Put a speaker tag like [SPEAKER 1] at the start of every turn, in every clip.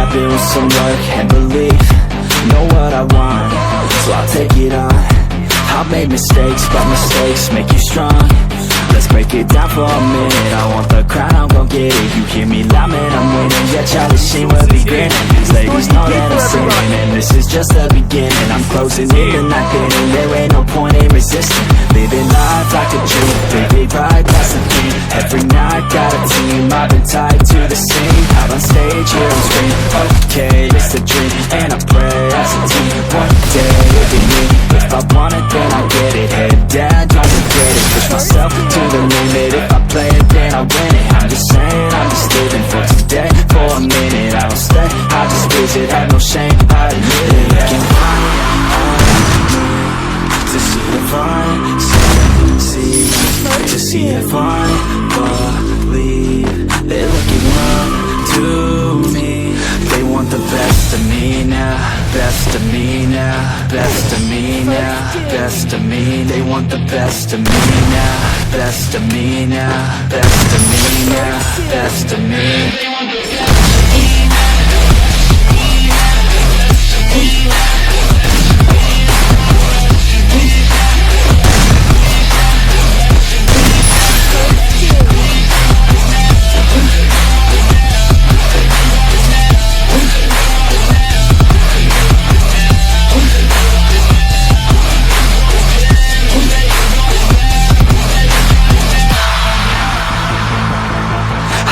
[SPEAKER 1] I've been with some work and belief. Know what I want, so I'll take it on. I've made mistakes, but mistakes make you strong. Let's break it down for a minute. I want the crown, I'm gon' get it. You hear me loud, man, I'm winning. Yeah, Charlie Sheen will be grinning. These ladies know that I'm sinning, and this is just the beginning. I'm closing in the night getting. There ain't no point in resisting. Living life like a dream, baby, right, that's the thing. Every night, got a team, I've been tied to the scene. Out on stage, here on screen. Okay, it's a dream, and I pray as a team. One day, it'll be me. If I want it, then I'll get it. Head down, try to get it. Push myself to the limit. If I play it, then I win it. I'm just saying, I'm just living for today. For a minute, I don't stay, I just visit. Have no shame, I admit it. Looking right to see if I see, to see if I believe. They're looking up to me. They want the best of me now, best of me now, best of me now, best of me. They want the best of me now, best of me now, best of me now, best of me.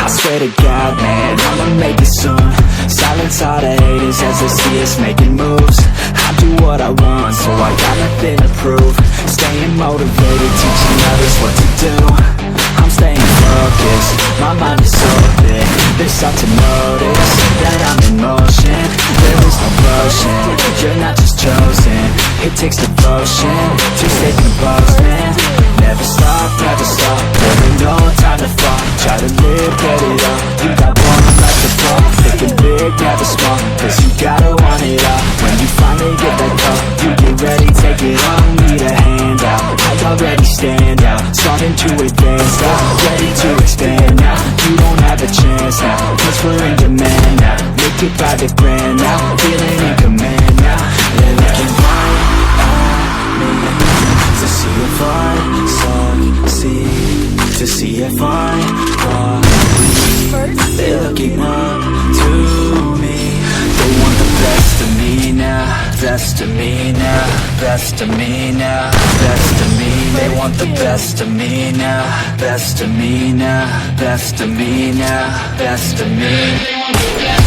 [SPEAKER 1] Swear to God, man, I'ma make it soon. Silence all the haters as they see us making moves. I do what I want, so I got nothing to prove. Staying motivated, teaching others what to do. I'm staying focused, my mind is so big. They start to notice that I'm in motion. There is no potion, you're not just chosen. It takes devotion to stay composed, man. Never stop, never ain't no time to fall. Try to live, get it up. You got one life to fall. Thinking big, never small, cause you gotta want it all. When you finally get that call, you get ready, take it on. Need a hand out, I already stand out. Starting to advance now, ready to expand now. You don't have a chance now, cause we're in demand now. Make it private brand now, feeling in command now. They're looking right at me to see if I succeed, to see if I believe. They're looking up to me. They want the best of me now, best of me now, best of me now, best of me. They want the best of me now, best of me now, best of me now, best of me.